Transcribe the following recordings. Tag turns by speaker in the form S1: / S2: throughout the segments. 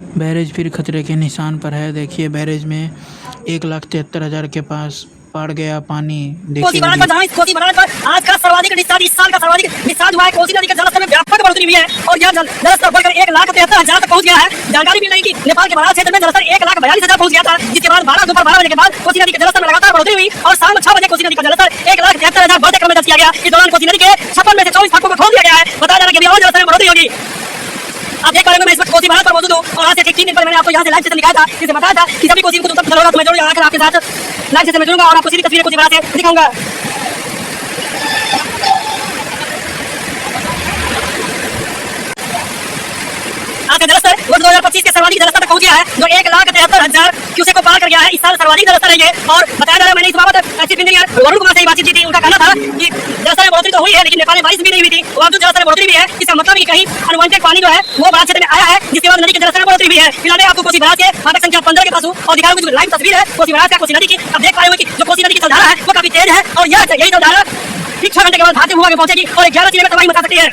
S1: Barrage फिर खतरे के निशान पर है। देखिए बैरेज में 1,73,000 के पास पड़ गया पानी।
S2: कोसी बराज पर कोसी बराज पर आज का सर्वाधिक डिस्चार्ज, इस साल का सर्वाधिक डिस्चार्ज हुआ है। कोसी नदी के जलस्तर में व्यापक बढ़ोतरी हुई है और यह जलस्तर बढ़कर 1,73,000 तक पहुंच गया है। जानकारी मिल रही कि नेपाल के बराज क्षेत्र में जलस्तर 1,42,000 पहुंच गया था, जिसके बाद दोपहर 12 बजे के बाद कोसी नदी के जलस्तर में लगातार बढ़ोतरी हुई और शाम 6 बजे कोसी नदी का जलस्तर 1,73,000 बढ़ते क्रम में दर्ज किया गया। इस दौरान कोसी नदी के 56 में से 24 फाटकों को खोल दिया गया है। बताया जा रहा है कि और जलस्तर में बढ़ोतरी होगी। आप देख पा रहे हैं मैं इस वक्त कोसी बराज पर मौजूद हूं और आज से ठीक 3 दिन पहले मैंने आपको यहाँ से लाइव सेशन दिखाया था, जिससे बताया था कि सभी कोसी को तब होगा तो मैं जरूर आकर आपके साथ लाइव सेशन में जुड़ूंगा और आपको सीधी तस्वीरें कोसी बराज से दिखाऊंगा। आज का जलस्तर वर्ष 2025 के सर्वाधिक जलस्तर तक पहुंच गया है, जो 1,73,000 क्यूसेक को पार कर गया है। इस साल सर्वाधिक जलस्तर है ये। और बताया जा रहा है, मैंने इस बाबत चीफ इंजीनियर वरुण कुमार से बातचीत की थी। उनका कहना था कि जलस्तर में बढ़ोतरी तो हुई है, लेकिन नेपाल में बारिश भी नहीं हुई थी, वहाँ जो जलस्तर में बढ़ोतरी भी है। इसका मतलब है कि कहीं अनवांटेड पानी जो है वो बराज क्षेत्र में आया है, जिसके बाद नदी के जलस्तर में बढ़ोतरी भी है। फिलहाल मैं आपको कोसी बराज के फाटक संख्या 15 के पास हूँ और दिखा रहा हूँ जो लाइव तस्वीर है कोसी बराज का, कोसी नदी की। आप देख पा रहे हो कि जो कोसी नदी की जलधारा है वो काफी तेज है और यही जलधारा ठीक 6 घंटे के बाद भागते हुए पहुंचेगी और 11 जिले में तबाही मचा सकती है।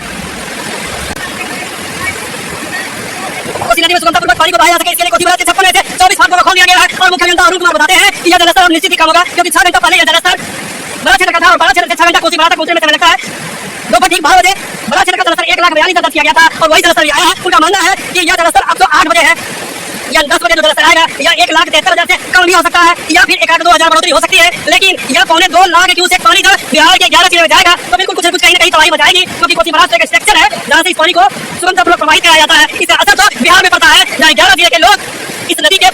S2: कोसी नदी में सुगमतापूर्वक पानी को बहाया जा सके, इसके लिए कोसी बराज के 56 में से 24 फाटकों को खोल दिया गया है और मुख्य अभियंता अरुण कुमार बताते हैं कि यह जलस्तर अब निश्चित ही कम होगा, क्योंकि 6 घंटा पहले यह जलस्तर बड़ा क्षेत्र का था और बड़ा क्षेत्र से 6 घंटा कोसी बराज तक पहुंचने में समय लगता है। दोपहर ठीक 12 बजे बड़ा क्षेत्र का जलस्तर 1,42,000 दर्ज किया गया था और वही जलस्तर आया है। उनका मानना है कि यह जलस्तर अब तो 8 बजे है या 10 बजे जो जलस्तर आएगा यह 1,73,000 से कम भी हो सकता है या फिर 1,02,000 बढ़ोतरी हो सकती है, लेकिन यह 2.25 क्यूसेक पानी जब बिहार के 11 जिले में जाएगा तो बिल्कुल कुछ न कुछ कहीं न कहीं तबाही मचाएगी, क्योंकि कोसी बराज एक स्ट्रक्चर है जहाँ से इस पानी को सुगमतापूर्वक प्रवाहित कराया जाता है। इसका असर तो बिहार में पड़ता है, जहाँ 11 जिले के लोग इस नदी के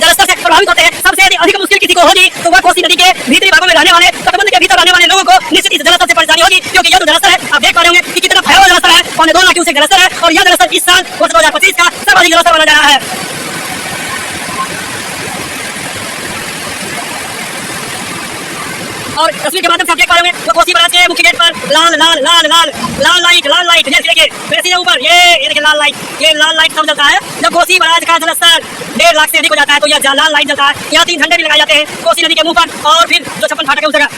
S2: जलस्तर से प्रभावित होते हैं। सबसे अधिक मुश्किल किसी को होगी तो वह कोसी नदी के भीतरी भागों में रहने वाले, तटबंध के भीतर रहने वाले लोगों को निश्चित इस जलस्तर से परेशानी होगी, क्योंकि यह जो जलस्तर है आप देख पा रहे होंगे कि कितना भयावह जलस्तर है। 2.25 क्यूसेक जलस्तर है और यह जलस्तर इस साल वर्ष 2025 का सर्वाधिक जलस्तर माना जा रहा है। और तस्वीर के माध्यम से आप देख पा रहे होंगे तो कोसी बराज के मुख्य गेट पर लाल लाइट ये देखिए मेरे सीधे ऊपर ये देखिए लाल लाइट तब जलता है जब कोसी बराज का जलस्तर 1.5 लाख से अधिक हो जाता है, तो यह लाल लाइट जलता है। यहाँ 3 झंडे भी लगाए जाते हैं कोसी नदी के मुंह पर और फिर जो 56 फाटक है उस जगह।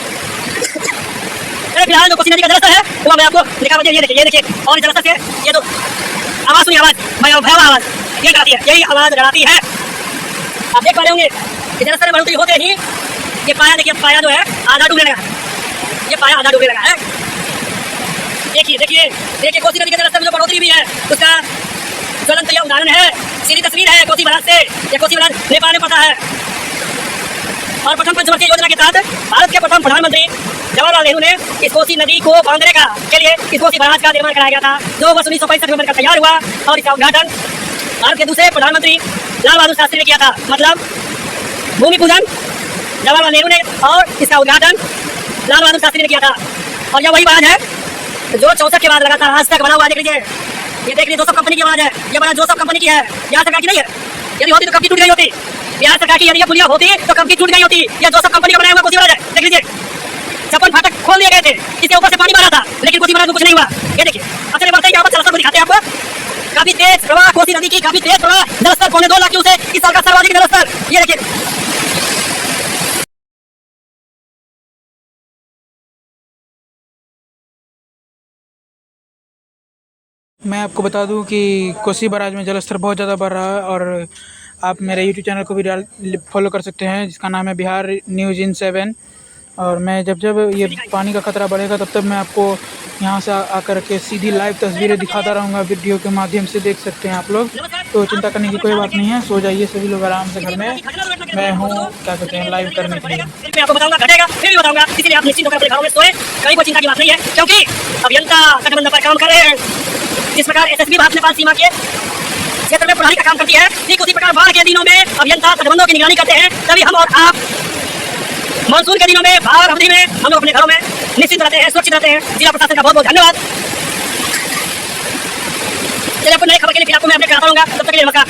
S2: फिलहाल जो कोसी नदी का जलस्तर है वो मैं आपको दिखा ये देखिए और जलस्तर से ये तो आवाज सुनिए, भयावह आवाज ये डराती है, यही आवाज डराती है। आप देख पा रहे होंगे जलस्तर में बढ़ोतरी होते ही ये पाया देखिए, पाया जो है आधा डूबने लगा है, ये पाया आधा डूबने लगा है। देखिए कोसी नदी के जलस्तर में जो बढ़ोतरी भी है उसका ज्वलंत यह उदाहरण है, सीधी तस्वीर है कोसी बराज से। ये कोसी बराज नेपाल में पड़ता है और प्रथम पंचवर्षीय योजना के तहत भारत के प्रथम प्रधानमंत्री जवाहरलाल नेहरू ने इस कोसी नदी को बांधने के लिए इस कोसी बराज का निर्माण कराया गया था, जो वर्ष 1965 में तैयार हुआ और इसका उद्घाटन भारत के दूसरे प्रधानमंत्री लाल बहादुर शास्त्री ने किया था। मतलब भूमि पूजन जवाहरलाल नेहरू ने और इसका उद्घाटन लाल बहादुर शास्त्री ने किया था। और यह वही बराज है जो 64 के बाद लगातार आज तक बना हुआ। देख लीजिए, ये देख लीजिए जोसफ कंपनी की बराज है, ये बराज जोसफ कंपनी की है, बिहार सरकार की नहीं है। यदि होती तो कब की टूट गई होती, बिहार सरकार की यदि ये पुलिया होती तो कब की टूट गई होती। यह जोसफ कंपनी का बनाया हुआ कोसी बराज है। देख लीजिए 56 फाटक खोल दिए गए थे, इसके ऊपर से पानी भरा था, लेकिन कोसी बराज में कुछ नहीं हुआ। ये देखिए अच्छे बढ़ते यहाँ पर जलस्तर को दिखाते हैं आपको, काफी तेज प्रवाह कोसी नदी की, काफी तेज प्रवाह, जलस्तर 2.25 लाख क्यूसेक इस साल का सर्वाधिक जलस्तर। ये देखिए
S1: मैं आपको बता दूं कि कोसी बराज में जलस्तर बहुत ज़्यादा बढ़ रहा है और आप मेरे यूट्यूब चैनल को भी फॉलो कर सकते हैं, जिसका नाम है बिहार न्यूज़ इन 7। और मैं जब ये पानी का खतरा बढ़ेगा तब मैं आपको यहाँ से आकर के सीधी लाइव तस्वीरें दिखाता रहूँगा, वीडियो के माध्यम से देख सकते हैं आप लोग। तो चिंता करने की कोई बात नहीं है, सो जाइए सभी लोग आराम से घर में। मैं हूँ क्या कहते हैं लाइव करने के लिए।
S2: मैं आपको बताऊंगा, घटेगा फिर भी बताऊंगा, इसलिए आप निश्चिंत होकर अपने घरों में सोएं, कहीं कोई चिंता की बात नहीं है, क्योंकि अभियंता तटबंध पर काम कर रहे हैं। जिस प्रकार एसएसबी भारत नेपाल सीमा के क्षेत्र में प्रणाली का काम करती है, ठीक उसी प्रकार बाढ़ के दिनों में अभियंता तटबंधों की निगरानी करते हैं। तभी हम और आप मानसून के दिनों में बाढ़ अवधि में हम लोग अपने घरों में निश्चिंत रहते हैं, सुरक्षित रहते हैं। जिला प्रशासन का बहुत बहुत धन्यवाद। चलिए आपको नई खबर के लिए फिर आपको मैं अपडेट कराता रहूंगा, तब तक के लिए नमस्कार।